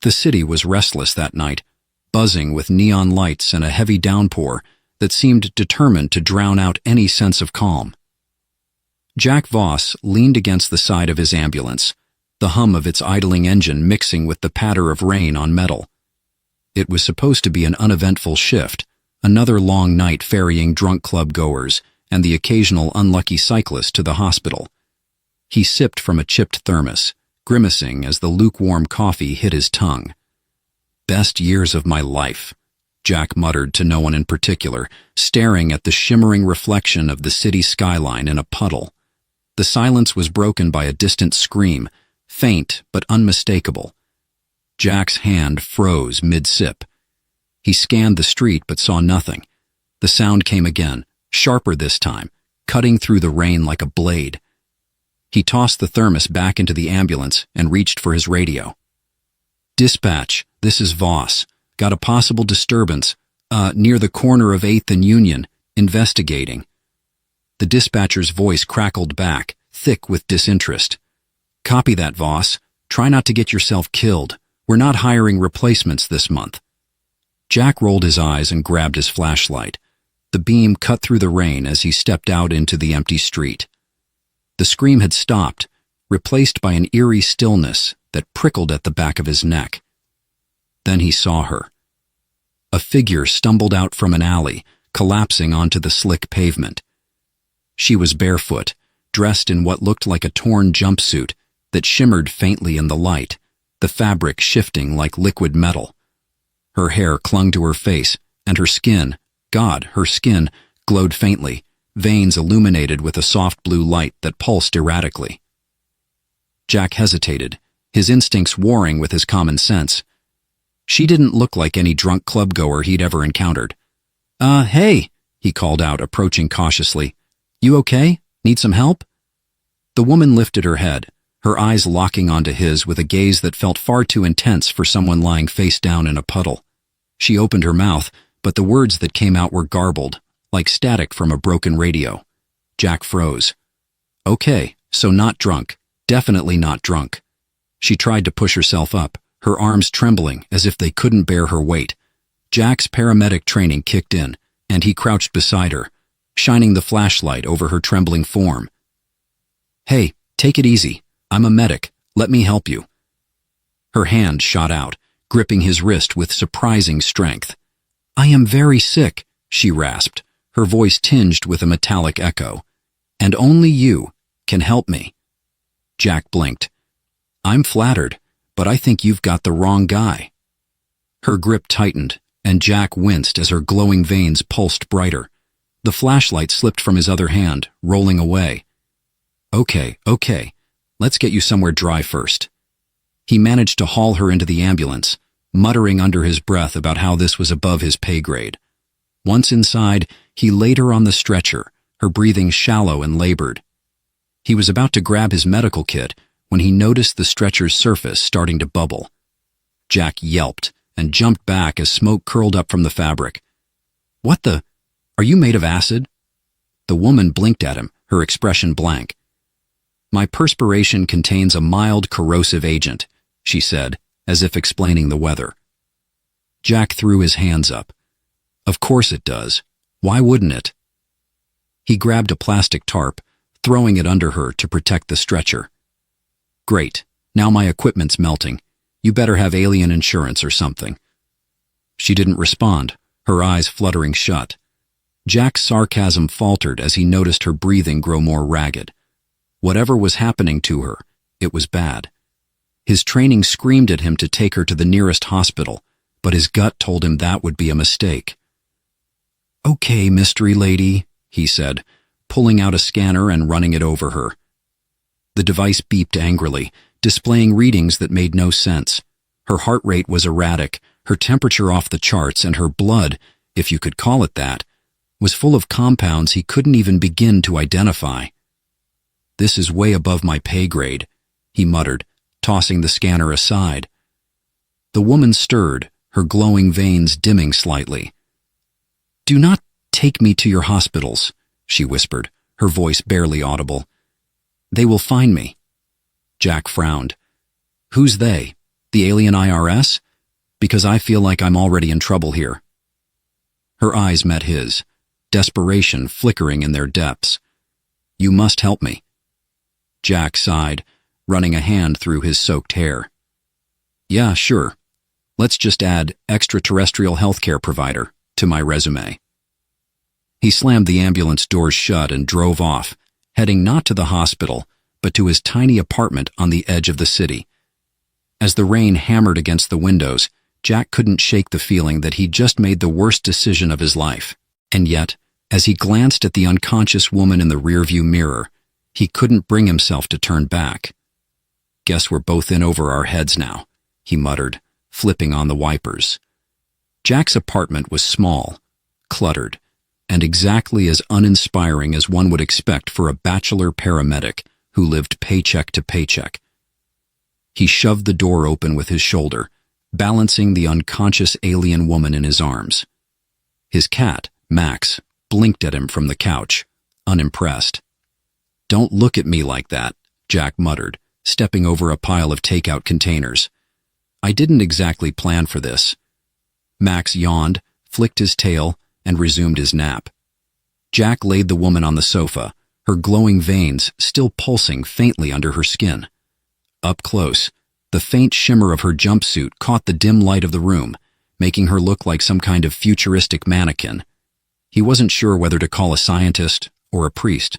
The city was restless that night, buzzing with neon lights and a heavy downpour that seemed determined to drown out any sense of calm. Jack Voss leaned against the side of his ambulance, the hum of its idling engine mixing with the patter of rain on metal. It was supposed to be an uneventful shift, another long night ferrying drunk club goers and the occasional unlucky cyclist to the hospital. He sipped from a chipped thermos, grimacing as the lukewarm coffee hit his tongue. "Best years of my life," Jack muttered to no one in particular, staring at the shimmering reflection of the city skyline in a puddle. The silence was broken by a distant scream, faint but unmistakable. Jack's hand froze mid-sip. He scanned the street but saw nothing. The sound came again, sharper this time, cutting through the rain like a blade. He tossed the thermos back into the ambulance and reached for his radio. "Dispatch, this is Voss. Got a possible disturbance, near the corner of 8th and Union, investigating." The dispatcher's voice crackled back, thick with disinterest. "Copy that, Voss. Try not to get yourself killed. We're not hiring replacements this month." Jack rolled his eyes and grabbed his flashlight. The beam cut through the rain as he stepped out into the empty street. The scream had stopped, replaced by an eerie stillness that prickled at the back of his neck. Then he saw her. A figure stumbled out from an alley, collapsing onto the slick pavement. She was barefoot, dressed in what looked like a torn jumpsuit that shimmered faintly in the light, the fabric shifting like liquid metal. Her hair clung to her face, and her skin, her skin, glowed faintly, veins illuminated with a soft blue light that pulsed erratically. Jack hesitated, his instincts warring with his common sense. She didn't look like any drunk clubgoer he'd ever encountered. Hey," he called out, approaching cautiously. "You okay? Need some help?" The woman lifted her head, her eyes locking onto his with a gaze that felt far too intense for someone lying face down in a puddle. She opened her mouth, but the words that came out were garbled, like static from a broken radio. Jack froze. "Okay, so not drunk. Definitely not drunk." She tried to push herself up, her arms trembling as if they couldn't bear her weight. Jack's paramedic training kicked in, and he crouched beside her, shining the flashlight over her trembling form. "Hey, take it easy. I'm a medic. Let me help you." Her hand shot out, gripping his wrist with surprising strength. "I am very sick," she rasped, her voice tinged with a metallic echo. "And only you can help me." Jack blinked. "I'm flattered, but I think you've got the wrong guy." Her grip tightened, and Jack winced as her glowing veins pulsed brighter. The flashlight slipped from his other hand, rolling away. Okay, let's get you somewhere dry first." He managed to haul her into the ambulance, muttering under his breath about how this was above his pay grade. Once inside, he laid her on the stretcher, her breathing shallow and labored. He was about to grab his medical kit when he noticed the stretcher's surface starting to bubble. Jack yelped and jumped back as smoke curled up from the fabric. "What the? Are you made of acid?" The woman blinked at him, her expression blank. "My perspiration contains a mild corrosive agent," she said, as if explaining the weather. Jack threw his hands up. "Of course it does. Why wouldn't it?" He grabbed a plastic tarp, throwing it under her to protect the stretcher. "Great. Now my equipment's melting. You better have alien insurance or something." She didn't respond, her eyes fluttering shut. Jack's sarcasm faltered as he noticed her breathing grow more ragged. Whatever was happening to her, it was bad. His training screamed at him to take her to the nearest hospital, but his gut told him that would be a mistake. "Okay, mystery lady," he said, pulling out a scanner and running it over her. The device beeped angrily, displaying readings that made no sense. Her heart rate was erratic, her temperature off the charts, and her blood, if you could call it that, was full of compounds he couldn't even begin to identify. "This is way above my pay grade," he muttered, tossing the scanner aside. The woman stirred, her glowing veins dimming slightly. "Do not take me to your hospitals," she whispered, her voice barely audible. "They will find me." Jack frowned. "Who's they?" The alien IRS? Because I feel like I'm already in trouble here." Her eyes met his, desperation flickering in their depths. "You must help me." Jack sighed, running a hand through his soaked hair. "Yeah, sure. Let's just add extraterrestrial healthcare provider to my resume." He slammed the ambulance doors shut and drove off, heading not to the hospital, but to his tiny apartment on the edge of the city. As the rain hammered against the windows, Jack couldn't shake the feeling that he'd just made the worst decision of his life. And yet, as he glanced at the unconscious woman in the rearview mirror, he couldn't bring himself to turn back. "Guess we're both in over our heads now," he muttered, flipping on the wipers. Jack's apartment was small, cluttered, and exactly as uninspiring as one would expect for a bachelor paramedic who lived paycheck to paycheck. He shoved the door open with his shoulder, balancing the unconscious alien woman in his arms. His cat, Max, blinked at him from the couch, unimpressed. "Don't look at me like that," Jack muttered, stepping over a pile of takeout containers. "I didn't exactly plan for this." Max yawned, flicked his tail, and resumed his nap. Jack laid the woman on the sofa, her glowing veins still pulsing faintly under her skin. Up close, the faint shimmer of her jumpsuit caught the dim light of the room, making her look like some kind of futuristic mannequin. He wasn't sure whether to call a scientist or a priest.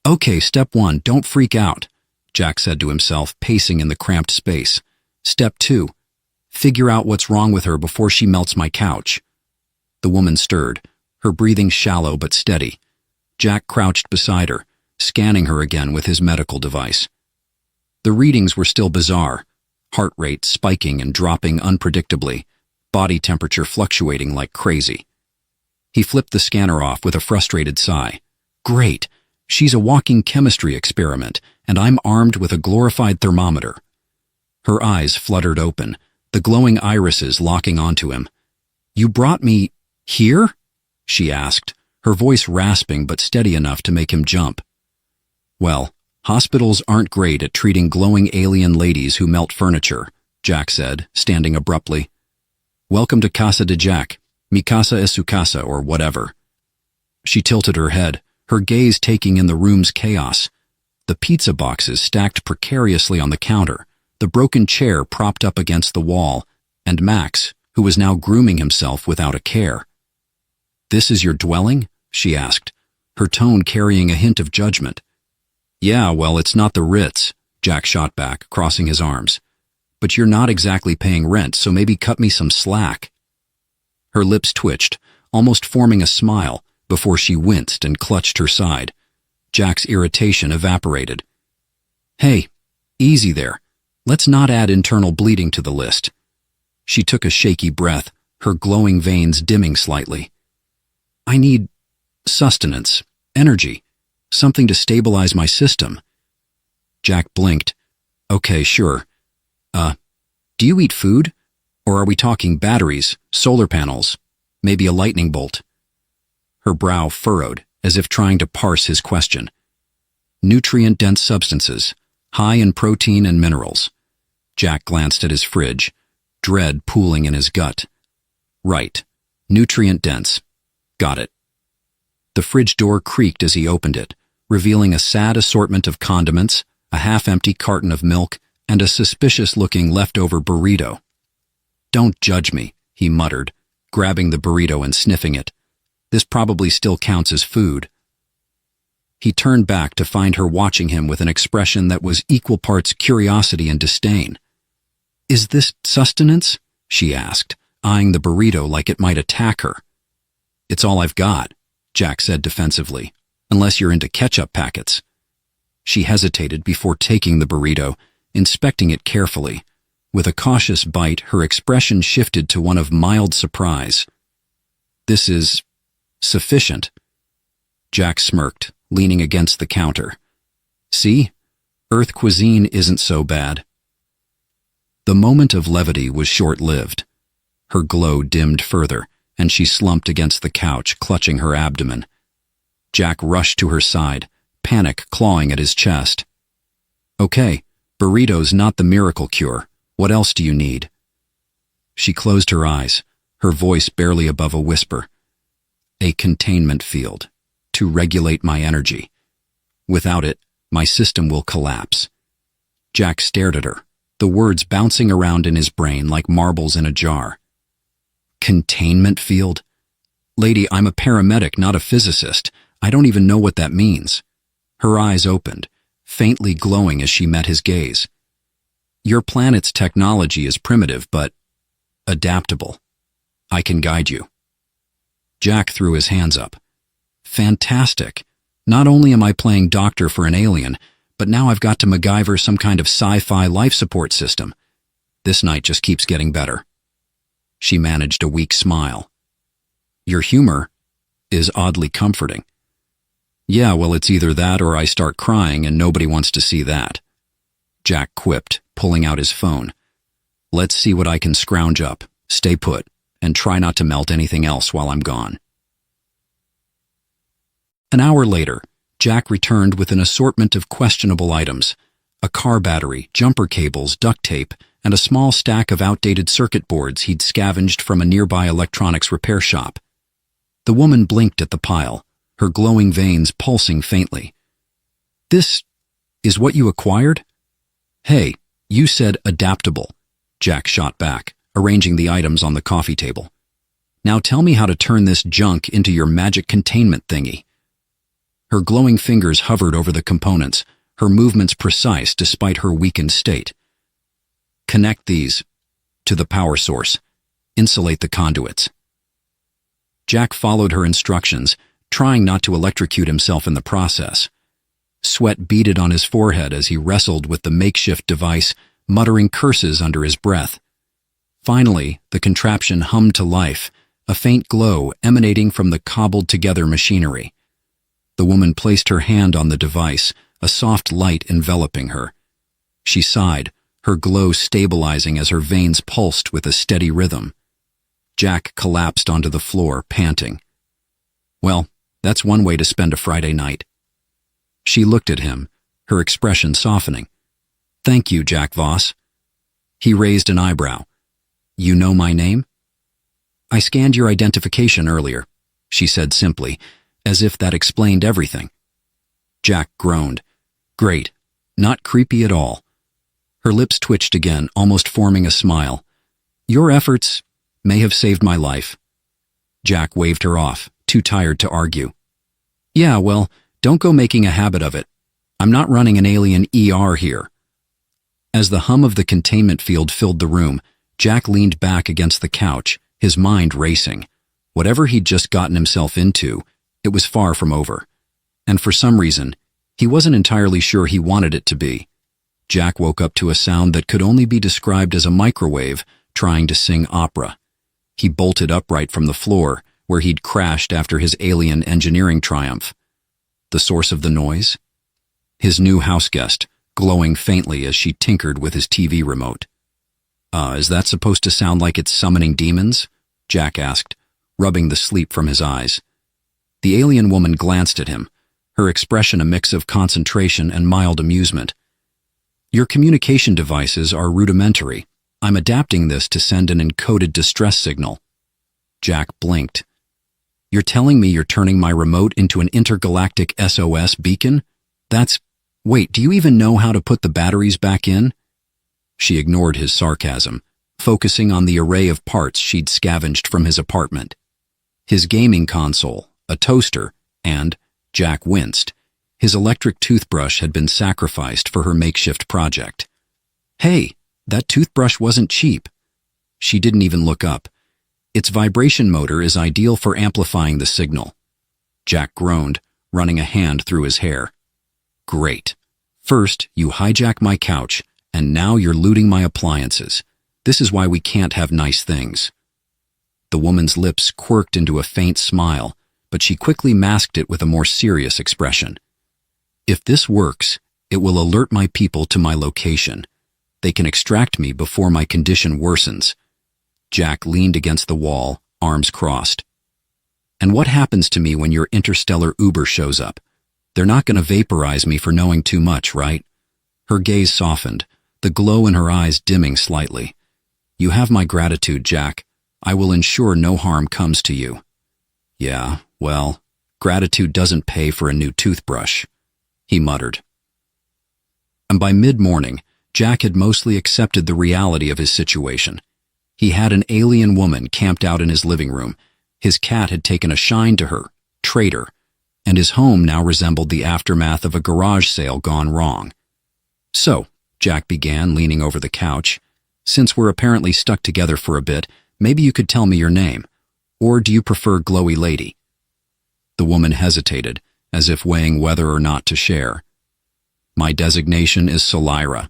"Okay, step 1, don't freak out," Jack said to himself, pacing in the cramped space. "Step 2, figure out what's wrong with her before she melts my couch." The woman stirred, her breathing shallow but steady. Jack crouched beside her, scanning her again with his medical device. The readings were still bizarre, heart rate spiking and dropping unpredictably, body temperature fluctuating like crazy. He flipped the scanner off with a frustrated sigh. "Great, she's a walking chemistry experiment, and I'm armed with a glorified thermometer." Her eyes fluttered open, the glowing irises locking onto him. "You brought me here?" she asked, her voice rasping but steady enough to make him jump. "Well, hospitals aren't great at treating glowing alien ladies who melt furniture," Jack said, standing abruptly. "Welcome to Casa de Jack, mi casa es su casa, or whatever." She tilted her head, her gaze taking in the room's chaos. The pizza boxes stacked precariously on the counter, the broken chair propped up against the wall, and Max, who was now grooming himself without a care. "This is your dwelling?" she asked, her tone carrying a hint of judgment. "Yeah, well, it's not the Ritz," Jack shot back, crossing his arms. "But you're not exactly paying rent, so maybe cut me some slack." Her lips twitched, almost forming a smile, before she winced and clutched her side. Jack's irritation evaporated. "Hey, easy there. Let's not add internal bleeding to the list." She took a shaky breath, her glowing veins dimming slightly. "I need sustenance, energy, something to stabilize my system." Jack blinked. "Okay, sure. Do you eat food? Or are we talking batteries, solar panels, maybe a lightning bolt?" Her brow furrowed, as if trying to parse his question. "Nutrient-dense substances, high in protein and minerals." Jack glanced at his fridge, dread pooling in his gut. "Right. Nutrient-dense. Got it." The fridge door creaked as he opened it, revealing a sad assortment of condiments, a half-empty carton of milk, and a suspicious-looking leftover burrito. "Don't judge me," he muttered, grabbing the burrito and sniffing it. "This probably still counts as food." He turned back to find her watching him with an expression that was equal parts curiosity and disdain. "Is this sustenance?" she asked, eyeing the burrito like it might attack her. "It's all I've got," Jack said defensively, "unless you're into ketchup packets." She hesitated before taking the burrito, inspecting it carefully. With a cautious bite, her expression shifted to one of mild surprise. "This is sufficient." Jack smirked, leaning against the counter. "See? Earth cuisine isn't so bad." The moment of levity was short-lived. Her glow dimmed further, and she slumped against the couch, clutching her abdomen. Jack rushed to her side, panic clawing at his chest. "Okay, burrito's not the miracle cure, What else do you need? She closed her eyes, her voice barely above a whisper. A containment field, to regulate my energy. Without it, my system will collapse. Jack stared at her, the words bouncing around in his brain like marbles in a jar. Containment field? Lady, I'm a paramedic, not a physicist. I don't even know what that means. Her eyes opened, faintly glowing as she met his gaze. Your planet's technology is primitive, but adaptable. I can guide you. Jack threw his hands up. Fantastic. Not only am I playing doctor for an alien, but now I've got to MacGyver some kind of sci-fi life support system. This night just keeps getting better. She managed a weak smile. Your humor is oddly comforting. Yeah, well, it's either that or I start crying and nobody wants to see that. Jack quipped, pulling out his phone. Let's see what I can scrounge up. Stay put, and try not to melt anything else while I'm gone. An hour later, Jack returned with an assortment of questionable items: a car battery, jumper cables, duct tape, and a small stack of outdated circuit boards he'd scavenged from a nearby electronics repair shop. The woman blinked at the pile, her glowing veins pulsing faintly. This is what you acquired? Hey, you said adaptable, Jack shot back, arranging the items on the coffee table. Now tell me how to turn this junk into your magic containment thingy. Her glowing fingers hovered over the components, her movements precise despite her weakened state. Connect these to the power source. Insulate the conduits. Jack followed her instructions, trying not to electrocute himself in the process. Sweat beaded on his forehead as he wrestled with the makeshift device, muttering curses under his breath. Finally, the contraption hummed to life, a faint glow emanating from the cobbled-together machinery. The woman placed her hand on the device, a soft light enveloping her. She sighed, her glow stabilizing as her veins pulsed with a steady rhythm. Jack collapsed onto the floor, panting. Well, that's one way to spend a Friday night. She looked at him, her expression softening. Thank you, Jack Voss. He raised an eyebrow. You know my name? I scanned your identification earlier, she said simply, as if that explained everything. Jack groaned. Great. Not creepy at all. Her lips twitched again, almost forming a smile. Your efforts may have saved my life. Jack waved her off, too tired to argue. Yeah, well, don't go making a habit of it. I'm not running an alien ER here. As the hum of the containment field filled the room, Jack leaned back against the couch, his mind racing. Whatever he'd just gotten himself into, it was far from over. And for some reason, he wasn't entirely sure he wanted it to be. Jack woke up to a sound that could only be described as a microwave trying to sing opera. He bolted upright from the floor, where he'd crashed after his alien engineering triumph. The source of the noise? His new houseguest, glowing faintly as she tinkered with his TV remote. Is that supposed to sound like it's summoning demons? Jack asked, rubbing the sleep from his eyes. The alien woman glanced at him, her expression a mix of concentration and mild amusement. Your communication devices are rudimentary. I'm adapting this to send an encoded distress signal. Jack blinked. You're telling me you're turning my remote into an intergalactic SOS beacon? Wait, do you even know how to put the batteries back in? She ignored his sarcasm, focusing on the array of parts she'd scavenged from his apartment. His gaming console, a toaster, and, Jack winced, his electric toothbrush had been sacrificed for her makeshift project. Hey, that toothbrush wasn't cheap. She didn't even look up. Its vibration motor is ideal for amplifying the signal. Jack groaned, running a hand through his hair. Great. First, you hijack my couch, and now you're looting my appliances. This is why we can't have nice things. The woman's lips quirked into a faint smile, but she quickly masked it with a more serious expression. If this works, it will alert my people to my location. They can extract me before my condition worsens. Jack leaned against the wall, arms crossed. And what happens to me when your interstellar Uber shows up? They're not going to vaporize me for knowing too much, right? Her gaze softened, the glow in her eyes dimming slightly. "You have my gratitude, Jack. I will ensure no harm comes to you." "Yeah, well, gratitude doesn't pay for a new toothbrush," he muttered. And by mid-morning, Jack had mostly accepted the reality of his situation. He had an alien woman camped out in his living room. His cat had taken a shine to her, traitor, and his home now resembled the aftermath of a garage sale gone wrong. "So," Jack began, leaning over the couch, "since we're apparently stuck together for a bit, maybe you could tell me your name. Or do you prefer Glowy Lady?" The woman hesitated, as if weighing whether or not to share. "My designation is Solira."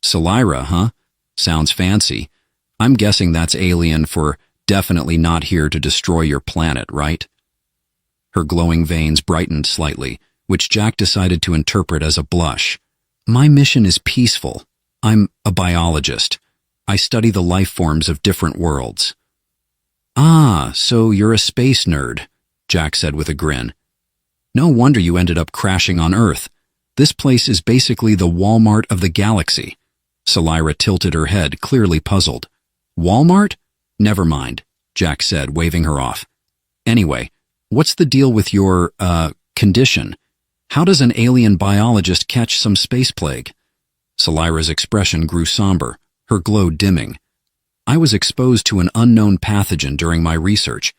"Solira, huh? Sounds fancy. I'm guessing that's alien for definitely not here to destroy your planet, right?" Her glowing veins brightened slightly, which Jack decided to interpret as a blush. "My mission is peaceful. I'm a biologist. I study the life forms of different worlds." "Ah, so you're a space nerd," Jack said with a grin. "No wonder you ended up crashing on Earth. This place is basically the Walmart of the galaxy." Solira tilted her head, clearly puzzled. "Walmart? Never mind," Jack said, waving her off. "Anyway, what's the deal with your, condition? How does an alien biologist catch some space plague?" Solira's expression grew somber, her glow dimming. "I was exposed to an unknown pathogen during my research.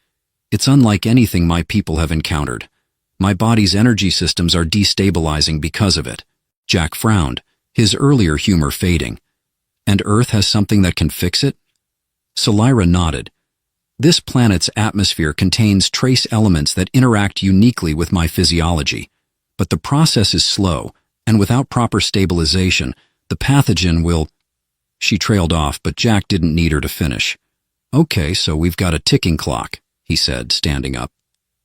It's unlike anything my people have encountered. My body's energy systems are destabilizing because of it." Jack frowned, his earlier humor fading. "And Earth has something that can fix it?" Solira nodded. "This planet's atmosphere contains trace elements that interact uniquely with my physiology. But the process is slow, and without proper stabilization, the pathogen will—" She trailed off, but Jack didn't need her to finish. "Okay, so we've got a ticking clock," he said, standing up.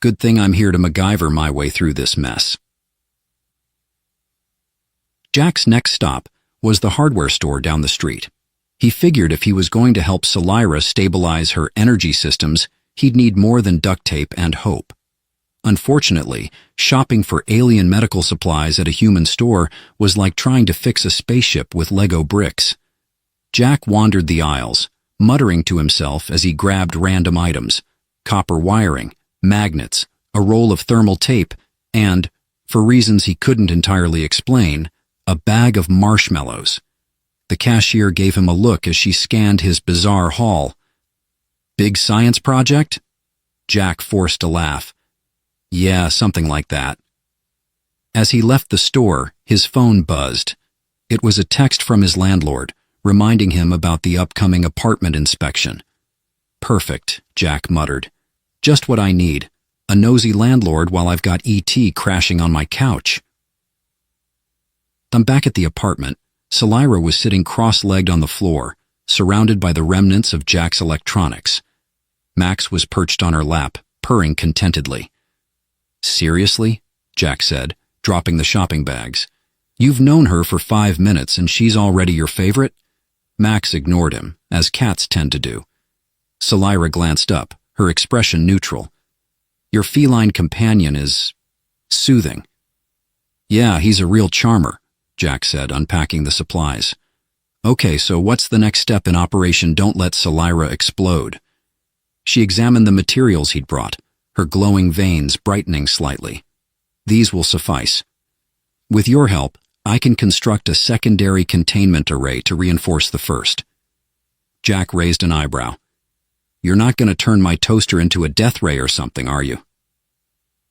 "Good thing I'm here to MacGyver my way through this mess." Jack's next stop was the hardware store down the street. He figured if he was going to help Solira stabilize her energy systems, he'd need more than duct tape and hope. Unfortunately, shopping for alien medical supplies at a human store was like trying to fix a spaceship with Lego bricks. Jack wandered the aisles, muttering to himself as he grabbed random items: copper wiring, magnets, a roll of thermal tape, and, for reasons he couldn't entirely explain, a bag of marshmallows. The cashier gave him a look as she scanned his bizarre haul. "Big science project?" Jack forced a laugh. "Yeah, something like that." As he left the store, his phone buzzed. It was a text from his landlord, reminding him about the upcoming apartment inspection. "Perfect," Jack muttered. "Just what I need. A nosy landlord while I've got ET crashing on my couch." Back at the apartment, Solira was sitting cross-legged on the floor, surrounded by the remnants of Jack's electronics. Max was perched on her lap, purring contentedly. "Seriously?" Jack said, dropping the shopping bags. "You've known her for 5 minutes and she's already your favorite?" Max ignored him, as cats tend to do. Solira glanced up, her expression neutral. "Your feline companion is soothing." "Yeah, he's a real charmer," Jack said, unpacking the supplies. "Okay, so what's the next step in Operation Don't Let Solira Explode?" She examined the materials he'd brought, her glowing veins brightening slightly. "These will suffice. With your help, I can construct a secondary containment array to reinforce the first." Jack raised an eyebrow. "You're not going to turn my toaster into a death ray or something, are you?"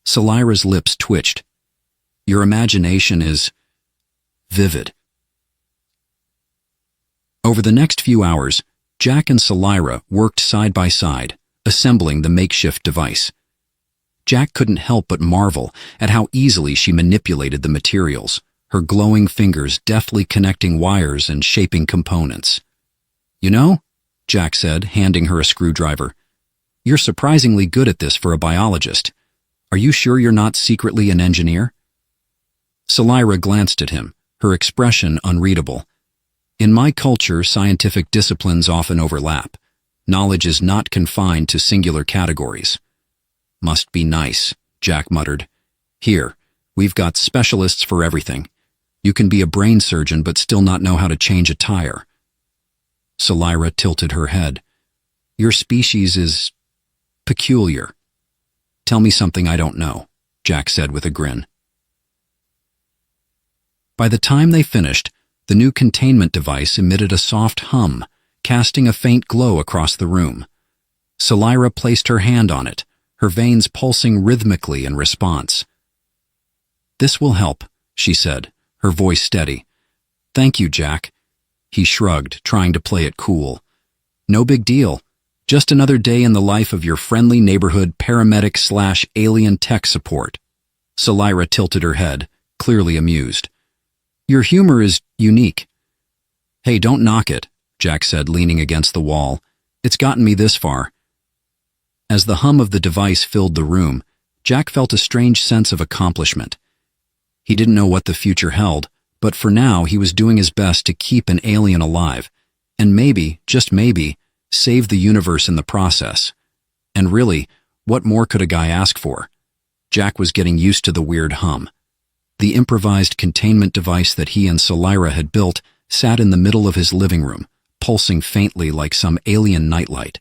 Solira's lips twitched. "Your imagination is vivid." Over the next few hours, Jack and Solira worked side by side, assembling the makeshift device. Jack couldn't help but marvel at how easily she manipulated the materials, her glowing fingers deftly connecting wires and shaping components. "You know," Jack said, handing her a screwdriver, "you're surprisingly good at this for a biologist. Are you sure you're not secretly an engineer?" Solira glanced at him, her expression unreadable. "In my culture, scientific disciplines often overlap. Knowledge is not confined to singular categories." "Must be nice," Jack muttered. "Here, we've got specialists for everything. You can be a brain surgeon but still not know how to change a tire. Salira tilted her head. Your species is peculiar. Tell me something I don't know, Jack said with a grin. By the time they finished, the new containment device emitted a soft hum, casting a faint glow across the room. Salira placed her hand on it, her veins pulsing rhythmically in response. This will help, she said, her voice steady. Thank you, Jack. He shrugged, trying to play it cool. No big deal. Just another day in the life of your friendly neighborhood paramedic/alien tech support. Salira tilted her head, clearly amused. Your humor is unique. Hey, don't knock it, Jack said, leaning against the wall. It's gotten me this far. As the hum of the device filled the room, Jack felt a strange sense of accomplishment. He didn't know what the future held, but for now he was doing his best to keep an alien alive, and maybe, just maybe, save the universe in the process. And really, what more could a guy ask for? Jack was getting used to the weird hum. The improvised containment device that he and Salira had built sat in the middle of his living room, pulsing faintly like some alien nightlight.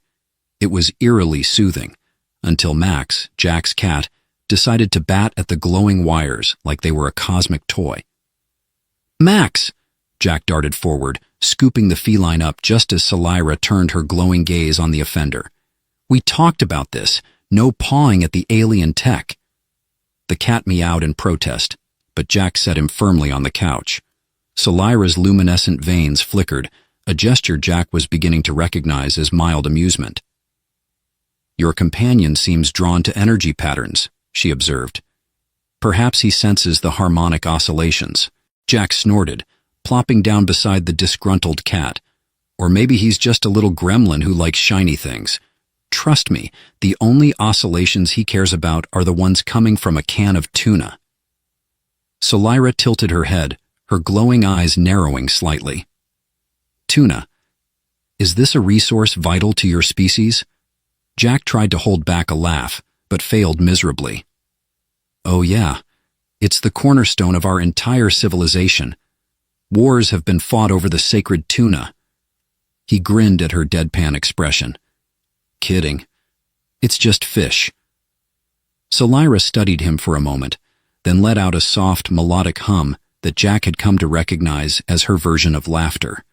It was eerily soothing, until Max, Jack's cat, decided to bat at the glowing wires like they were a cosmic toy. Max! Jack darted forward, scooping the feline up just as Salira turned her glowing gaze on the offender. We talked about this. No pawing at the alien tech. The cat meowed in protest, but Jack set him firmly on the couch. Salira's luminescent veins flickered, a gesture Jack was beginning to recognize as mild amusement. Your companion seems drawn to energy patterns, she observed. Perhaps he senses the harmonic oscillations. Jack snorted, plopping down beside the disgruntled cat. Or maybe he's just a little gremlin who likes shiny things. Trust me, the only oscillations he cares about are the ones coming from a can of tuna. Salira tilted her head, her glowing eyes narrowing slightly. Tuna. Is this a resource vital to your species? Jack tried to hold back a laugh, but failed miserably. Oh yeah, it's the cornerstone of our entire civilization. Wars have been fought over the sacred tuna. He grinned at her deadpan expression. Kidding. It's just fish. Salira studied him for a moment, then let out a soft, melodic hum that Jack had come to recognize as her version of laughter.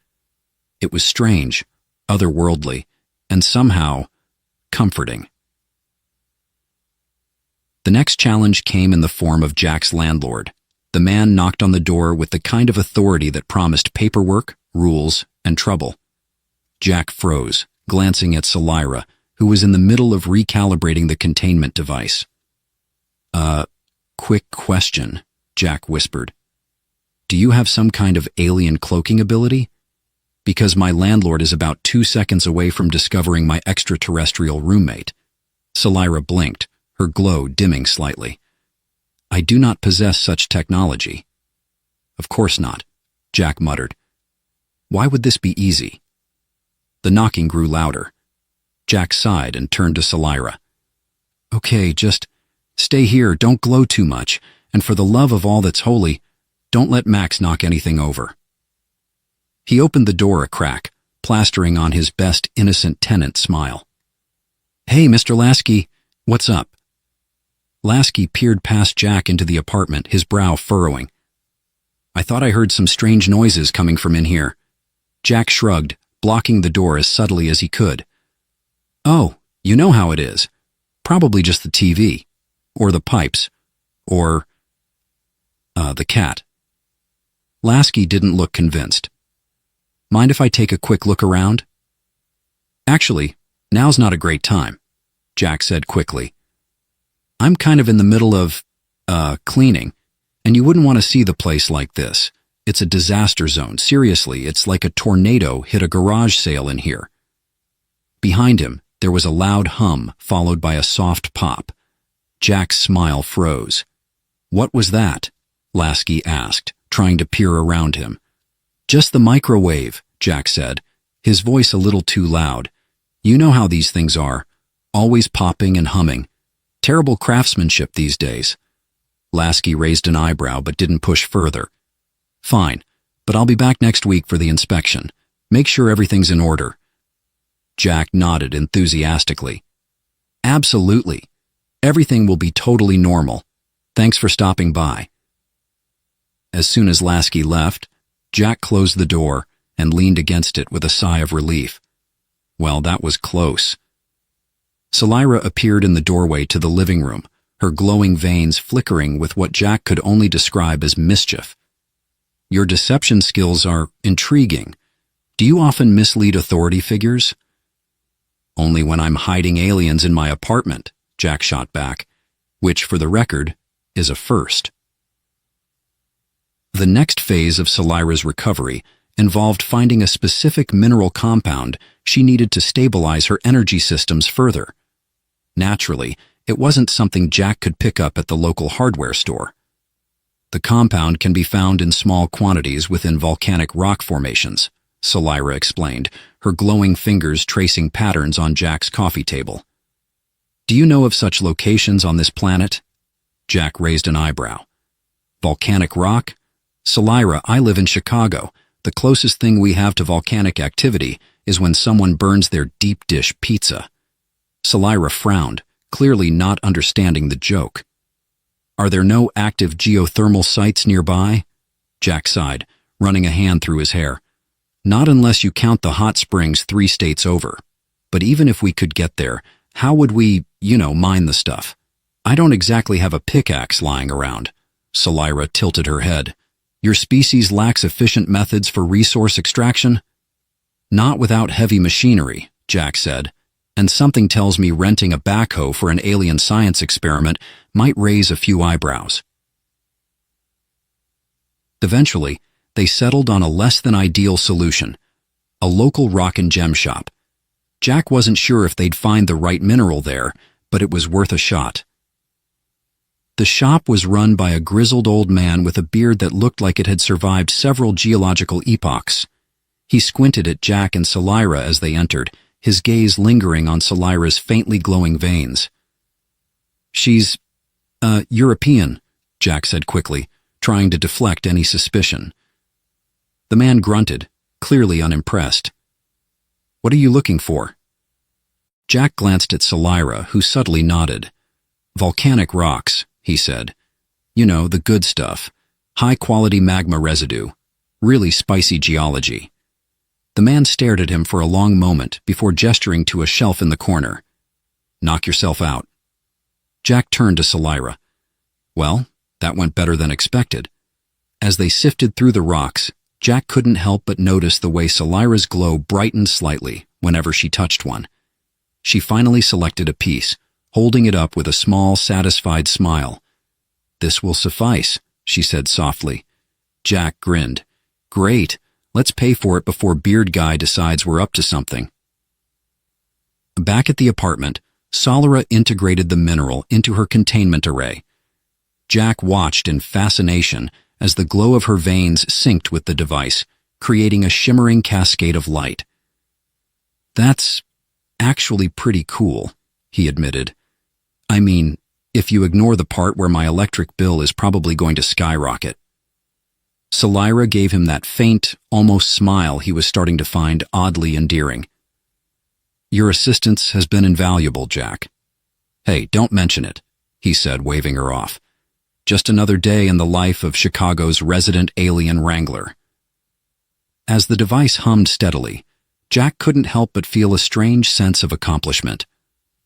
It was strange, otherworldly, and somehow comforting. The next challenge came in the form of Jack's landlord. The man knocked on the door with the kind of authority that promised paperwork, rules, and trouble. Jack froze, glancing at Salira, who was in the middle of recalibrating the containment device. Quick question, Jack whispered. Do you have some kind of alien cloaking ability? Because my landlord is about 2 seconds away from discovering my extraterrestrial roommate. Salira blinked, her glow dimming slightly. I do not possess such technology. Of course not, Jack muttered. Why would this be easy? The knocking grew louder. Jack sighed and turned to Salira. Okay, just stay here, don't glow too much, and for the love of all that's holy, don't let Max knock anything over. He opened the door a crack, plastering on his best innocent tenant smile. Hey, Mr. Lasky, what's up? Lasky peered past Jack into the apartment, his brow furrowing. I thought I heard some strange noises coming from in here. Jack shrugged, blocking the door as subtly as he could. Oh, you know how it is. Probably just the TV. Or the pipes. Or the cat. Lasky didn't look convinced. Mind if I take a quick look around? Actually, now's not a great time, Jack said quickly. I'm kind of in the middle of, cleaning, and you wouldn't want to see the place like this. It's a disaster zone. Seriously, it's like a tornado hit a garage sale in here. Behind him, there was a loud hum followed by a soft pop. Jack's smile froze. What was that? Lasky asked, trying to peer around him. Just the microwave, Jack said, his voice a little too loud. You know how these things are, always popping and humming. Terrible craftsmanship these days. Lasky raised an eyebrow but didn't push further. Fine, but I'll be back next week for the inspection. Make sure everything's in order. Jack nodded enthusiastically. Absolutely. Everything will be totally normal. Thanks for stopping by. As soon as Lasky left, Jack closed the door and leaned against it with a sigh of relief. Well, that was close. Salira appeared in the doorway to the living room, her glowing veins flickering with what Jack could only describe as mischief. Your deception skills are intriguing. Do you often mislead authority figures? Only when I'm hiding aliens in my apartment, Jack shot back, which, for the record, is a first. The next phase of Salira's recovery involved finding a specific mineral compound she needed to stabilize her energy systems further. Naturally, it wasn't something Jack could pick up at the local hardware store. The compound can be found in small quantities within volcanic rock formations, Salira explained, her glowing fingers tracing patterns on Jack's coffee table. Do you know of such locations on this planet? Jack raised an eyebrow. Volcanic rock? Salira, I live in Chicago. The closest thing we have to volcanic activity is when someone burns their deep dish pizza. Salira frowned, clearly not understanding the joke. Are there no active geothermal sites nearby? Jack sighed, running a hand through his hair. Not unless you count the hot springs 3 states over. But even if we could get there, how would we, mine the stuff? I don't exactly have a pickaxe lying around. Salira tilted her head. Your species lacks efficient methods for resource extraction? Not without heavy machinery, Jack said, and something tells me renting a backhoe for an alien science experiment might raise a few eyebrows. Eventually, they settled on a less-than-ideal solution, a local rock and gem shop. Jack wasn't sure if they'd find the right mineral there, but it was worth a shot. The shop was run by a grizzled old man with a beard that looked like it had survived several geological epochs. He squinted at Jack and Salira as they entered, his gaze lingering on Salira's faintly glowing veins. She's, European, Jack said quickly, trying to deflect any suspicion. The man grunted, clearly unimpressed. What are you looking for? Jack glanced at Salira, who subtly nodded. Volcanic rocks, he said. You know, the good stuff. High-quality magma residue. Really spicy geology. The man stared at him for a long moment before gesturing to a shelf in the corner. Knock yourself out. Jack turned to Salira. Well, that went better than expected. As they sifted through the rocks, Jack couldn't help but notice the way Salira's glow brightened slightly whenever she touched one. She finally selected a piece, holding it up with a small, satisfied smile. This will suffice, she said softly. Jack grinned. Great, let's pay for it before Beard Guy decides we're up to something. Back at the apartment, Salira integrated the mineral into her containment array. Jack watched in fascination as the glow of her veins synced with the device, creating a shimmering cascade of light. That's actually pretty cool, he admitted. I mean, if you ignore the part where my electric bill is probably going to skyrocket. Salira gave him that faint, almost smile he was starting to find oddly endearing. Your assistance has been invaluable, Jack. Hey, don't mention it, he said, waving her off. Just another day in the life of Chicago's resident alien wrangler. As the device hummed steadily, Jack couldn't help but feel a strange sense of accomplishment.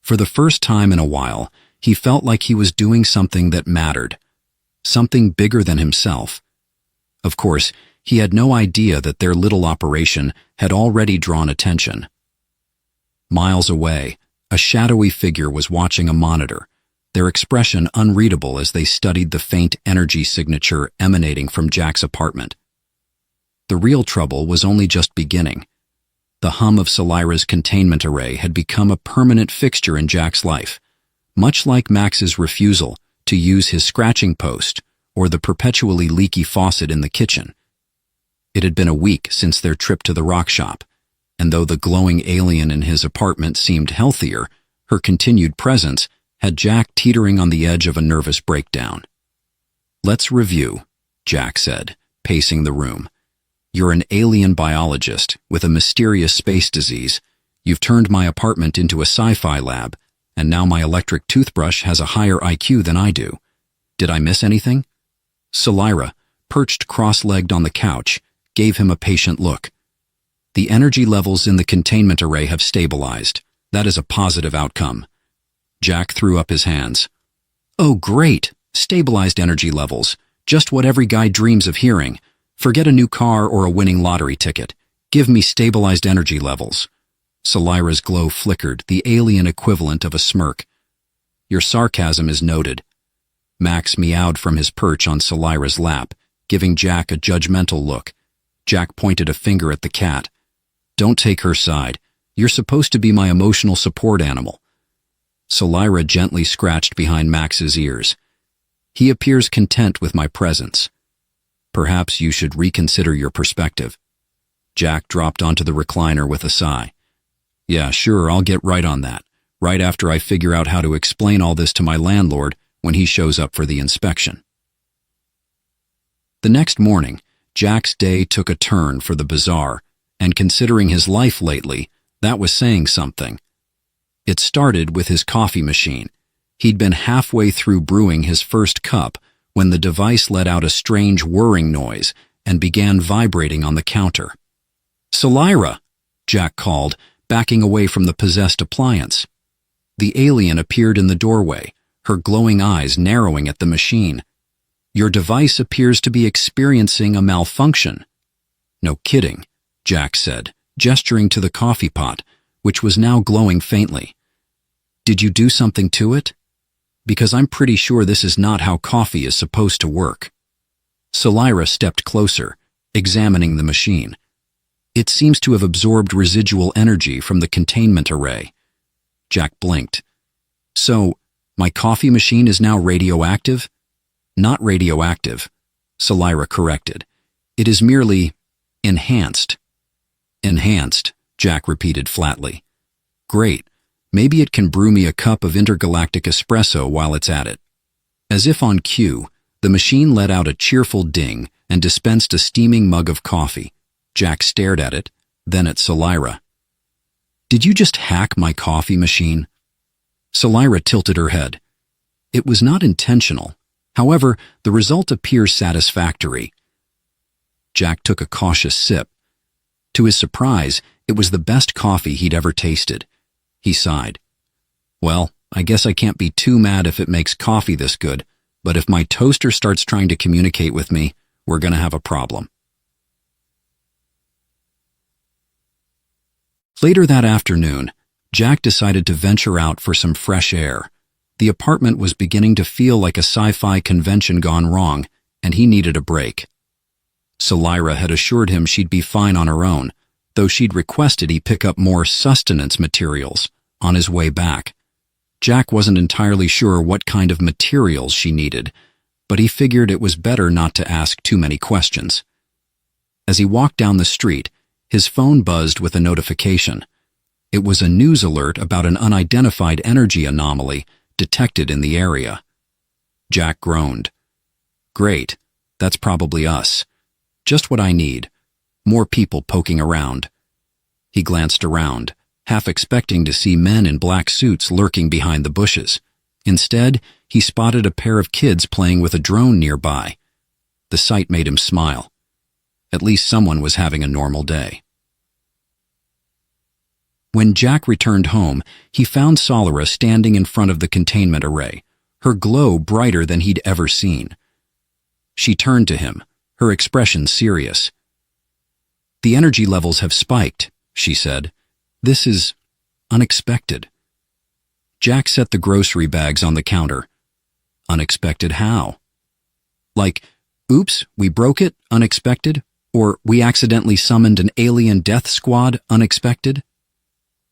For the first time in a while, he felt like he was doing something that mattered, something bigger than himself. Of course, he had no idea that their little operation had already drawn attention. Miles away, a shadowy figure was watching a monitor, their expression unreadable as they studied the faint energy signature emanating from Jack's apartment. The real trouble was only just beginning. The hum of Salira's containment array had become a permanent fixture in Jack's life, much like Max's refusal to use his scratching post or the perpetually leaky faucet in the kitchen. It had been a week since their trip to the rock shop, and though the glowing alien in his apartment seemed healthier, her continued presence had Jack teetering on the edge of a nervous breakdown. Let's review, Jack said, pacing the room. "You're an alien biologist with a mysterious space disease. You've turned my apartment into a sci-fi lab, and now my electric toothbrush has a higher IQ than I do. Did I miss anything?" Solyra, perched cross-legged on the couch, gave him a patient look. "The energy levels in the containment array have stabilized. That is a positive outcome." Jack threw up his hands. "Oh, great! Stabilized energy levels. Just what every guy dreams of hearing. Forget a new car or a winning lottery ticket. Give me stabilized energy levels." Solyra's glow flickered, the alien equivalent of a smirk. "Your sarcasm is noted." Max meowed from his perch on Solyra's lap, giving Jack a judgmental look. Jack pointed a finger at the cat. "Don't take her side. You're supposed to be my emotional support animal." Solyra gently scratched behind Max's ears. "He appears content with my presence. Perhaps you should reconsider your perspective." Jack dropped onto the recliner with a sigh. "Yeah, sure, I'll get right on that, right after I figure out how to explain all this to my landlord when he shows up for the inspection." The next morning, Jack's day took a turn for the bizarre, and considering his life lately, that was saying something. It started with his coffee machine. He'd been halfway through brewing his first cup when the device let out a strange whirring noise and began vibrating on the counter. "Solyra!" Jack called, backing away from the possessed appliance. The alien appeared in the doorway, her glowing eyes narrowing at the machine. "Your device appears to be experiencing a malfunction." "No kidding," Jack said, gesturing to the coffee pot, which was now glowing faintly. "Did you do something to it? Because I'm pretty sure this is not how coffee is supposed to work." Solyra stepped closer, examining the machine. "It seems to have absorbed residual energy from the containment array." Jack blinked. "So, my coffee machine is now radioactive?" "Not radioactive," Solyra corrected. "It is merely enhanced." "Enhanced," Jack repeated flatly. "Great. Maybe it can brew me a cup of intergalactic espresso while it's at it." As if on cue, the machine let out a cheerful ding and dispensed a steaming mug of coffee. Jack stared at it, then at Solyra. "Did you just hack my coffee machine?" Solyra tilted her head. "It was not intentional. However, the result appears satisfactory." Jack took a cautious sip. To his surprise, it was the best coffee he'd ever tasted. He sighed. "Well, I guess I can't be too mad if it makes coffee this good, but if my toaster starts trying to communicate with me, we're going to have a problem." Later that afternoon, Jack decided to venture out for some fresh air. The apartment was beginning to feel like a sci-fi convention gone wrong, and he needed a break. Solyra had assured him she'd be fine on her own, though she'd requested he pick up more sustenance materials on his way back. Jack wasn't entirely sure what kind of materials she needed, but he figured it was better not to ask too many questions. As he walked down the street, his phone buzzed with a notification. It was a news alert about an unidentified energy anomaly detected in the area. Jack groaned. "Great, that's probably us. Just what I need. More people poking around." He glanced around, half expecting to see men in black suits lurking behind the bushes. Instead, he spotted a pair of kids playing with a drone nearby. The sight made him smile. At least someone was having a normal day. When Jack returned home, he found Solyra standing in front of the containment array, her glow brighter than he'd ever seen. She turned to him, her expression serious. "The energy levels have spiked," she said. "This is unexpected." Jack set the grocery bags on the counter. "Unexpected how?" "Like, oops, we broke it, unexpected? Or we accidentally summoned an alien death squad, unexpected?"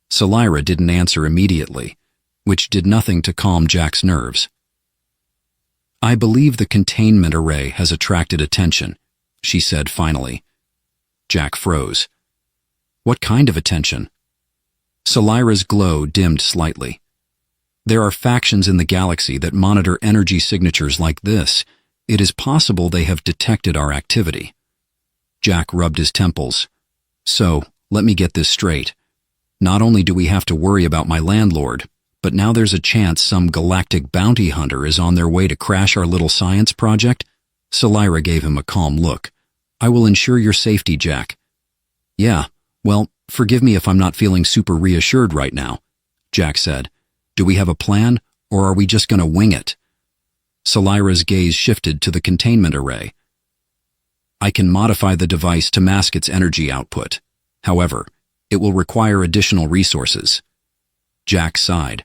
Solyra didn't answer immediately, which did nothing to calm Jack's nerves. "I believe the containment array has attracted attention," she said finally. Jack froze. "What kind of attention?" Solyra's glow dimmed slightly. "There are factions in the galaxy that monitor energy signatures like this. It is possible they have detected our activity." Jack rubbed his temples. So, let me get this straight. Not only do we have to worry about my landlord, but now there's a chance some galactic bounty hunter is on their way to crash our little science project? Salira gave him a calm look. I will ensure your safety, Jack. Yeah, well, forgive me if I'm not feeling super reassured right now, Jack said. Do we have a plan, or are we just going to wing it? Salira's gaze shifted to the containment array. I can modify the device to mask its energy output. However, it will require additional resources. Jack sighed.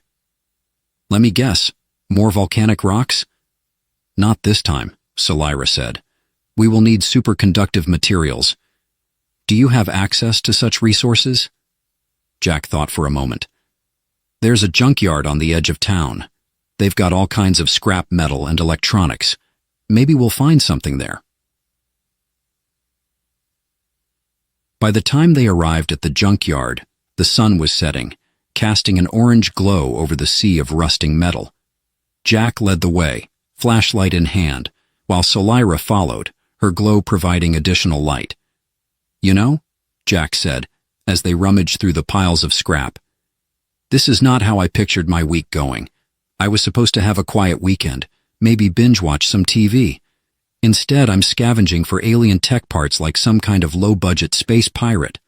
Let me guess, more volcanic rocks? Not this time, Salira said. We will need superconductive materials. Do you have access to such resources? Jack thought for a moment. There's a junkyard on the edge of town. They've got all kinds of scrap metal and electronics. Maybe we'll find something there. By the time they arrived at the junkyard, the sun was setting, casting an orange glow over the sea of rusting metal. Jack led the way, flashlight in hand, while Salira followed, her glow providing additional light. You know, Jack said, as they rummaged through the piles of scrap, this is not how I pictured my week going. I was supposed to have a quiet weekend, maybe binge-watch some TV. Instead, I'm scavenging for alien tech parts like some kind of low-budget space pirate.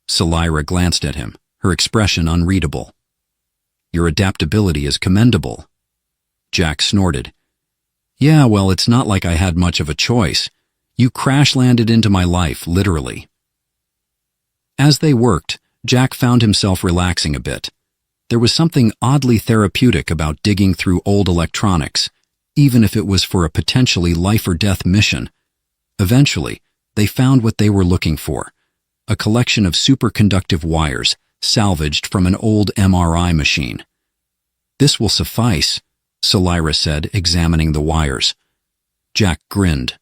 Salira glanced at him, her expression unreadable. Your adaptability is commendable. Jack snorted. Yeah, well, it's not like I had much of a choice. You crash-landed into my life, literally. As they worked, Jack found himself relaxing a bit. There was something oddly therapeutic about digging through old electronics, even if it was for a potentially life-or-death mission. Eventually, they found what they were looking for, a collection of superconductive wires salvaged from an old MRI machine. This will suffice, Salira said, examining the wires. Jack grinned.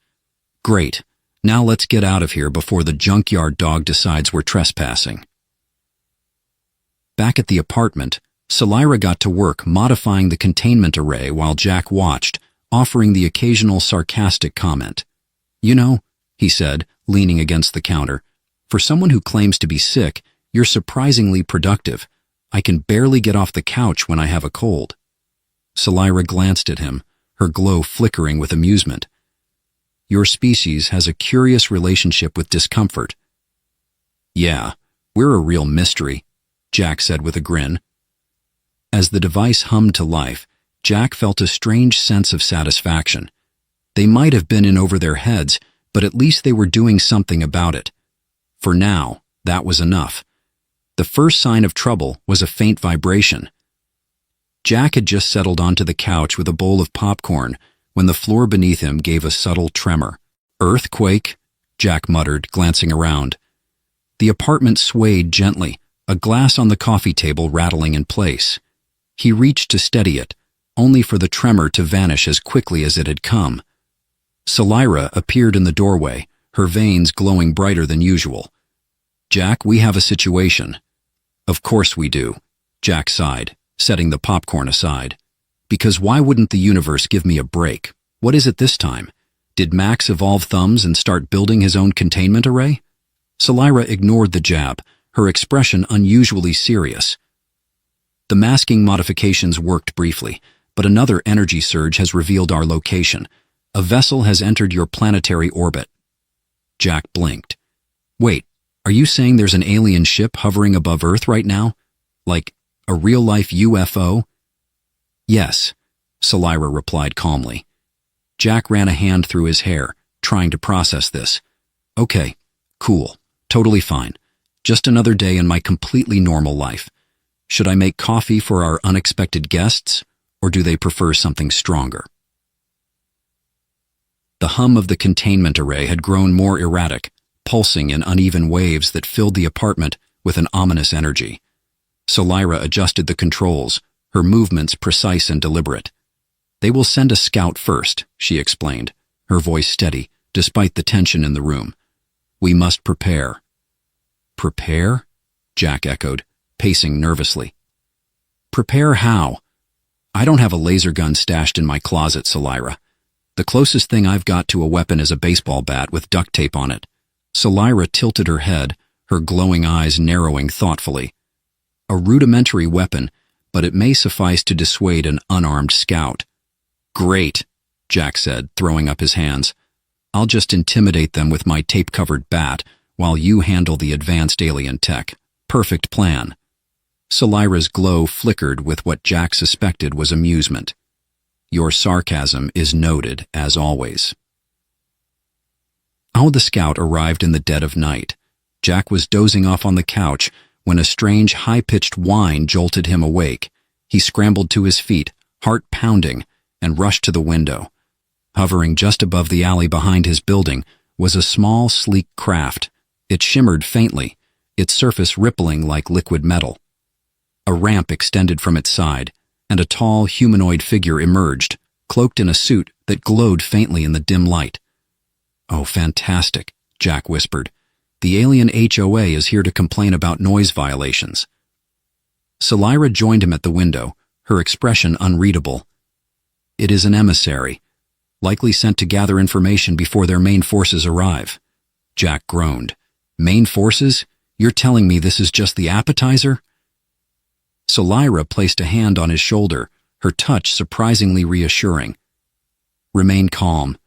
Great. Now let's get out of here before the junkyard dog decides we're trespassing. Back at the apartment, Salira got to work modifying the containment array while Jack watched, offering the occasional sarcastic comment. You know, he said, leaning against the counter, for someone who claims to be sick, you're surprisingly productive. I can barely get off the couch when I have a cold. Salira glanced at him, her glow flickering with amusement. Your species has a curious relationship with discomfort. Yeah, we're a real mystery, Jack said with a grin. As the device hummed to life, Jack felt a strange sense of satisfaction. They might have been in over their heads, but at least they were doing something about it. For now, that was enough. The first sign of trouble was a faint vibration. Jack had just settled onto the couch with a bowl of popcorn when the floor beneath him gave a subtle tremor. Earthquake, Jack muttered, glancing around. The apartment swayed gently, a glass on the coffee table rattling in place. He reached to steady it, only for the tremor to vanish as quickly as it had come. Salira appeared in the doorway, her veins glowing brighter than usual. Jack, we have a situation. Of course we do, Jack sighed, setting the popcorn aside. Because why wouldn't the universe give me a break? What is it this time? Did Max evolve thumbs and start building his own containment array? Salira ignored the jab, her expression unusually serious. The masking modifications worked briefly, but another energy surge has revealed our location. A vessel has entered your planetary orbit. Jack blinked. Wait, are you saying there's an alien ship hovering above Earth right now? Like a real-life UFO? Yes, Salira replied calmly. Jack ran a hand through his hair, trying to process this. Okay, cool, totally fine. Just another day in my completely normal life. Should I make coffee for our unexpected guests, or do they prefer something stronger? The hum of the containment array had grown more erratic, pulsing in uneven waves that filled the apartment with an ominous energy. Salira adjusted the controls, her movements precise and deliberate. They will send a scout first, she explained, her voice steady, despite the tension in the room. We must prepare. Prepare? Jack echoed, pacing nervously. Prepare how? I don't have a laser gun stashed in my closet, Salira. The closest thing I've got to a weapon is a baseball bat with duct tape on it. Selira tilted her head, her glowing eyes narrowing thoughtfully. A rudimentary weapon, but it may suffice to dissuade an unarmed scout. Great, Jack said, throwing up his hands. I'll just intimidate them with my tape-covered bat while you handle the advanced alien tech. Perfect plan. Selira's glow flickered with what Jack suspected was amusement. Your sarcasm is noted, as always. How the scout arrived in the dead of night. Jack was dozing off on the couch when a strange, high-pitched whine jolted him awake. He scrambled to his feet, heart pounding, and rushed to the window. Hovering just above the alley behind his building was a small, sleek craft. It shimmered faintly, its surface rippling like liquid metal. A ramp extended from its side, and a tall, humanoid figure emerged, cloaked in a suit that glowed faintly in the dim light. "Oh, fantastic," Jack whispered. "The alien HOA is here to complain about noise violations." Selira joined him at the window, her expression unreadable. "It is an emissary, likely sent to gather information before their main forces arrive." Jack groaned. "Main forces? You're telling me this is just the appetizer?" Selira placed a hand on his shoulder, her touch surprisingly reassuring. "Remain calm.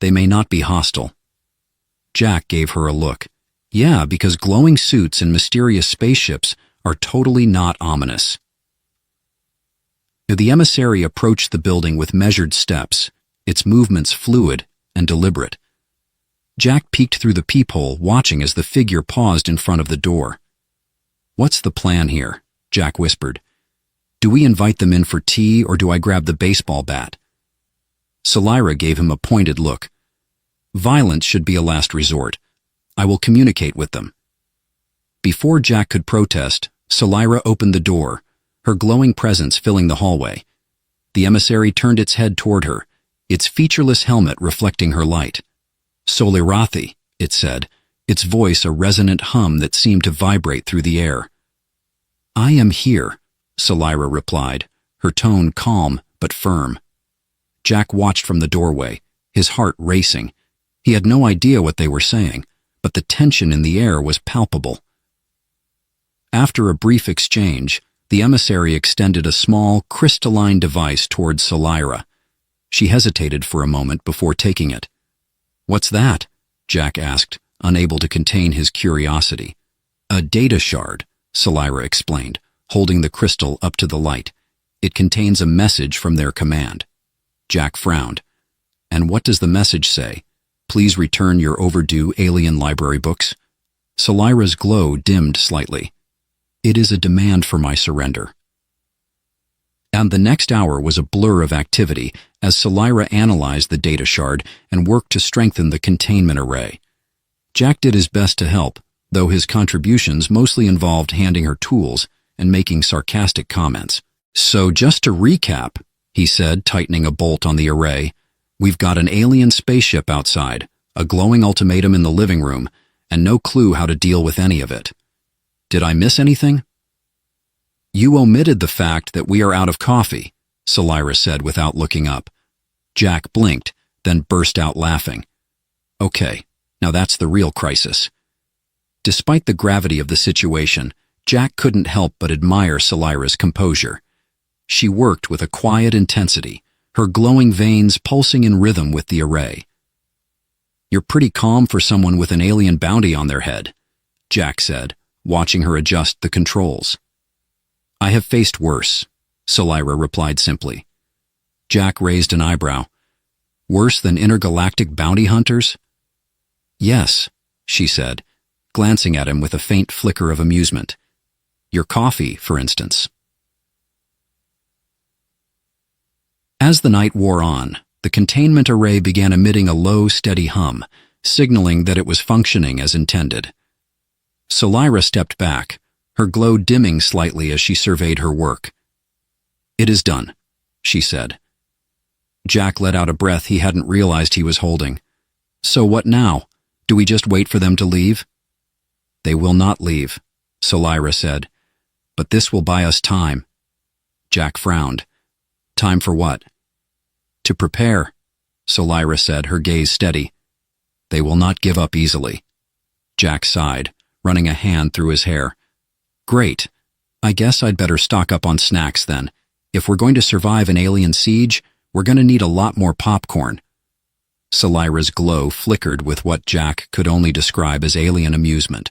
They may not be hostile." Jack gave her a look. Yeah, because glowing suits and mysterious spaceships are totally not ominous. The emissary approached the building with measured steps, its movements fluid and deliberate. Jack peeked through the peephole, watching as the figure paused in front of the door. "What's the plan here?" Jack whispered. "Do we invite them in for tea, or do I grab the baseball bat?" Selira gave him a pointed look. "Violence should be a last resort. I will communicate with them." Before Jack could protest, Selira opened the door, her glowing presence filling the hallway. The emissary turned its head toward her, its featureless helmet reflecting her light. "Solirathi," it said, its voice a resonant hum that seemed to vibrate through the air. "I am here," Selira replied, her tone calm but firm. Jack watched from the doorway, his heart racing. He had no idea what they were saying, but the tension in the air was palpable. After a brief exchange, the emissary extended a small, crystalline device towards Selira. She hesitated for a moment before taking it. "What's that?" Jack asked, unable to contain his curiosity. "A data shard," Selira explained, holding the crystal up to the light. "It contains a message from their command." Jack frowned. "And what does the message say? Please return your overdue alien library books?" Selira's glow dimmed slightly. "It is a demand for my surrender." And the next hour was a blur of activity as Selira analyzed the data shard and worked to strengthen the containment array. Jack did his best to help, though his contributions mostly involved handing her tools and making sarcastic comments. "So just to recap," he said, tightening a bolt on the array, "we've got an alien spaceship outside, a glowing ultimatum in the living room, and no clue how to deal with any of it. Did I miss anything?" "You omitted the fact that we are out of coffee," Selira said without looking up. Jack blinked, then burst out laughing. "Okay, now that's the real crisis." Despite the gravity of the situation, Jack couldn't help but admire Selira's composure. She worked with a quiet intensity, her glowing veins pulsing in rhythm with the array. "You're pretty calm for someone with an alien bounty on their head," Jack said, watching her adjust the controls. "I have faced worse," Selira replied simply. Jack raised an eyebrow. "Worse than intergalactic bounty hunters?" "Yes," she said, glancing at him with a faint flicker of amusement. "Your coffee, for instance." As the night wore on, the containment array began emitting a low, steady hum, signaling that it was functioning as intended. Selira stepped back, her glow dimming slightly as she surveyed her work. "It is done," she said. Jack let out a breath he hadn't realized he was holding. "So what now? Do we just wait for them to leave?" "They will not leave," Selira said. "But this will buy us time." Jack frowned. "Time for what?" "To prepare," Selira said, her gaze steady. "They will not give up easily." Jack sighed, running a hand through his hair. Great. I guess I'd better stock up on snacks then. If we're going to survive an alien siege, we're going to need a lot more popcorn. Salira's glow flickered with what Jack could only describe as alien amusement.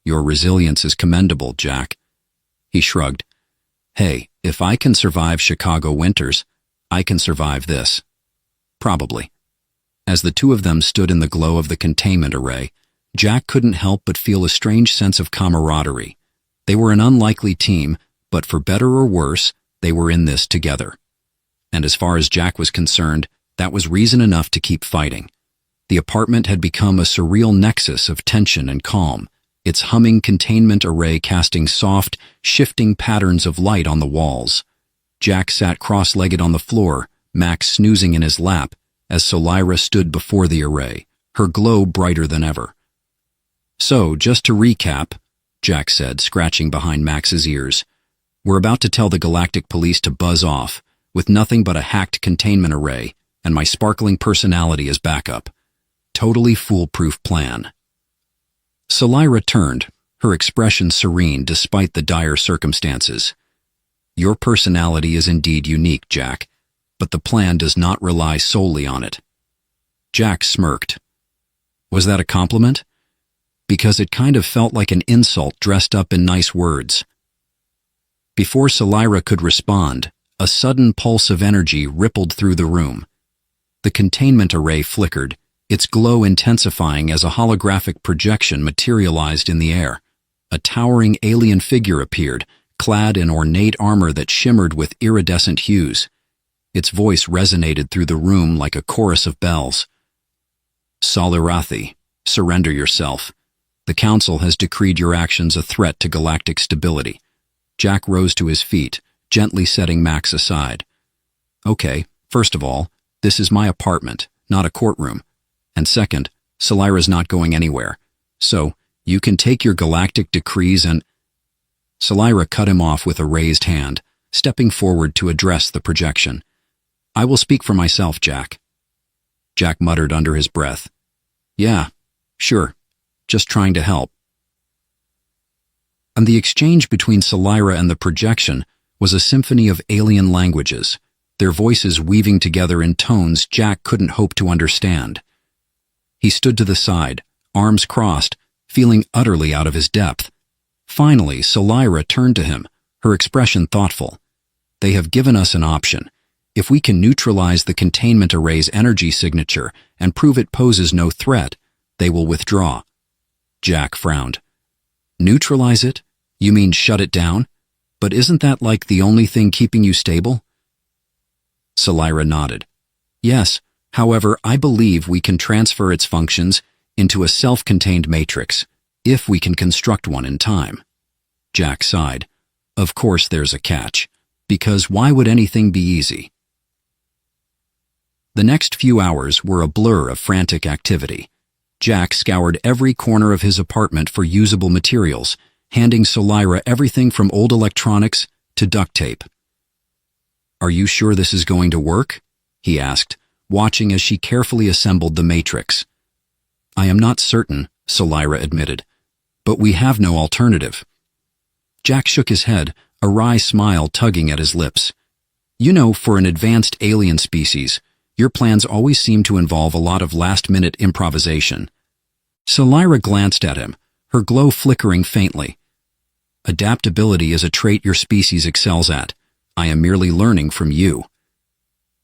Your resilience is commendable, Jack. He shrugged. Hey, if I can survive Chicago winters, I can survive this. Probably. As the two of them stood in the glow of the containment array, Jack couldn't help but feel a strange sense of camaraderie. They were an unlikely team, but for better or worse, they were in this together. And as far as Jack was concerned, that was reason enough to keep fighting. The apartment had become a surreal nexus of tension and calm, its humming containment array casting soft, shifting patterns of light on the walls. Jack sat cross-legged on the floor, Max snoozing in his lap, as Salira stood before the array, her glow brighter than ever. So, just to recap, Jack said, scratching behind Max's ears, we're about to tell the Galactic Police to buzz off, with nothing but a hacked containment array, and my sparkling personality as backup. Totally foolproof plan. Salira turned, her expression serene despite the dire circumstances. Your personality is indeed unique, Jack, but the plan does not rely solely on it. Jack smirked. Was that a compliment? Because it kind of felt like an insult dressed up in nice words. Before Salira could respond, a sudden pulse of energy rippled through the room. The containment array flickered, its glow intensifying as a holographic projection materialized in the air. A towering alien figure appeared, clad in ornate armor that shimmered with iridescent hues. Its voice resonated through the room like a chorus of bells. Salirathi, surrender yourself. The Council has decreed your actions a threat to galactic stability. Jack rose to his feet, gently setting Max aside. Okay, first of all, this is my apartment, not a courtroom. And second, Salira's not going anywhere. So, you can take your galactic decrees and... Salira cut him off with a raised hand, stepping forward to address the projection. I will speak for myself, Jack. Jack muttered under his breath. Yeah, sure. Just trying to help. And the exchange between Salira and the projection was a symphony of alien languages, their voices weaving together in tones Jack couldn't hope to understand. He stood to the side, arms crossed, feeling utterly out of his depth. Finally, Salira turned to him, her expression thoughtful. They have given us an option. If we can neutralize the containment array's energy signature and prove it poses no threat, they will withdraw. Jack frowned. Neutralize it? You mean shut it down? But isn't that like the only thing keeping you stable? Salira nodded. Yes, however, I believe we can transfer its functions into a self-contained matrix, if we can construct one in time. Jack sighed. Of course there's a catch, because why would anything be easy? The next few hours were a blur of frantic activity. Jack scoured every corner of his apartment for usable materials, handing Salira everything from old electronics to duct tape. Are you sure this is going to work? He asked, watching as she carefully assembled the matrix. I am not certain, Salira admitted, but we have no alternative. Jack shook his head, a wry smile tugging at his lips. You know, for an advanced alien species, your plans always seem to involve a lot of last-minute improvisation. Salira glanced at him, her glow flickering faintly. Adaptability is a trait your species excels at. I am merely learning from you.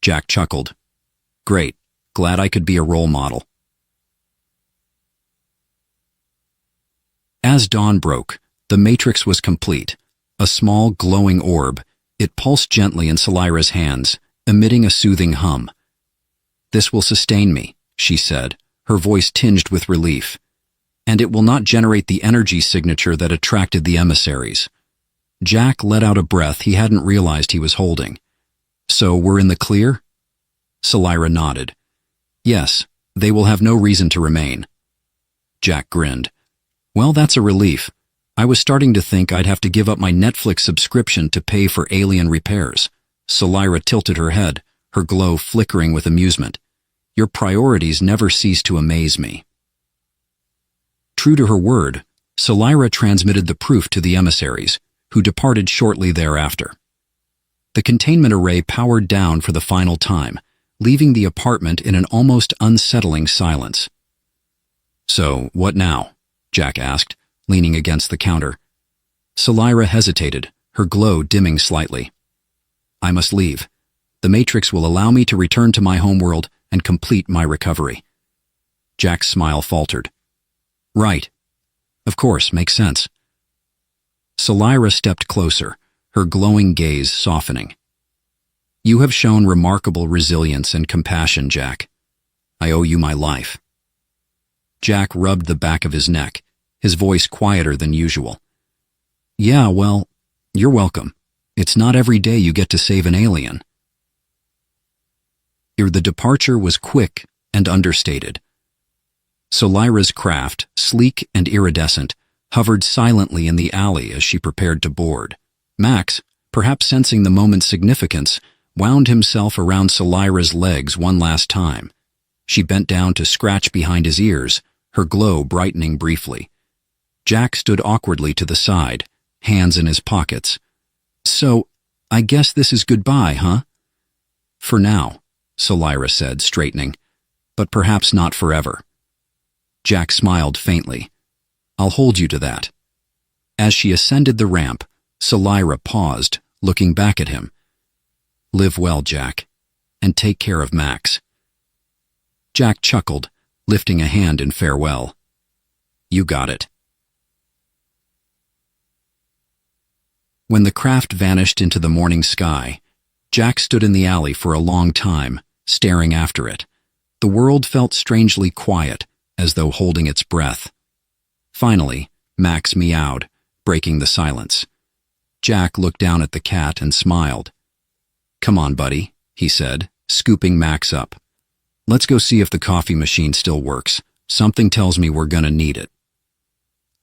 Jack chuckled. Great. Glad I could be a role model. As dawn broke, the matrix was complete. A small, glowing orb. It pulsed gently in Salira's hands, emitting a soothing hum. This will sustain me, she said, her voice tinged with relief. And it will not generate the energy signature that attracted the emissaries. Jack let out a breath he hadn't realized he was holding. So we're in the clear? Salira nodded. Yes, they will have no reason to remain. Jack grinned. Well, that's a relief. I was starting to think I'd have to give up my Netflix subscription to pay for alien repairs. Salira tilted her head, her glow flickering with amusement. Your priorities never cease to amaze me. True to her word, Salira transmitted the proof to the emissaries, who departed shortly thereafter. The containment array powered down for the final time, leaving the apartment in an almost unsettling silence. "So, what now?" Jack asked, leaning against the counter. Salira hesitated, her glow dimming slightly. "I must leave. The Matrix will allow me to return to my homeworld and complete my recovery." Jack's smile faltered. "Right. Of course, makes sense." Salira stepped closer, her glowing gaze softening. "You have shown remarkable resilience and compassion, Jack. I owe you my life." Jack rubbed the back of his neck, his voice quieter than usual. "Yeah, well, you're welcome. It's not every day you get to save an alien." The departure was quick and understated. Salira's craft, sleek and iridescent, hovered silently in the alley as she prepared to board. Max, perhaps sensing the moment's significance, wound himself around Salira's legs one last time. She bent down to scratch behind his ears, her glow brightening briefly. Jack stood awkwardly to the side, hands in his pockets. "So, I guess this is goodbye, huh?" "For now," Salira said, straightening. "But perhaps not forever." Jack smiled faintly. "I'll hold you to that." As she ascended the ramp, Salira paused, looking back at him. "Live well, Jack, and take care of Max." Jack chuckled, lifting a hand in farewell. "You got it." When the craft vanished into the morning sky, Jack stood in the alley for a long time, staring after it. The world felt strangely quiet, as though holding its breath. Finally, Max meowed, breaking the silence. Jack looked down at the cat and smiled. "Come on, buddy," he said, scooping Max up. "Let's go see if the coffee machine still works. Something tells me we're gonna need it."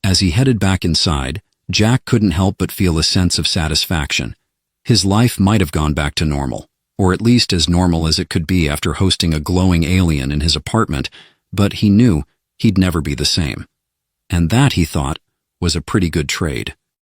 As he headed back inside, Jack couldn't help but feel a sense of satisfaction. His life might have gone back to normal, or at least as normal as it could be after hosting a glowing alien in his apartment, but he knew he'd never be the same. And that, he thought, was a pretty good trade.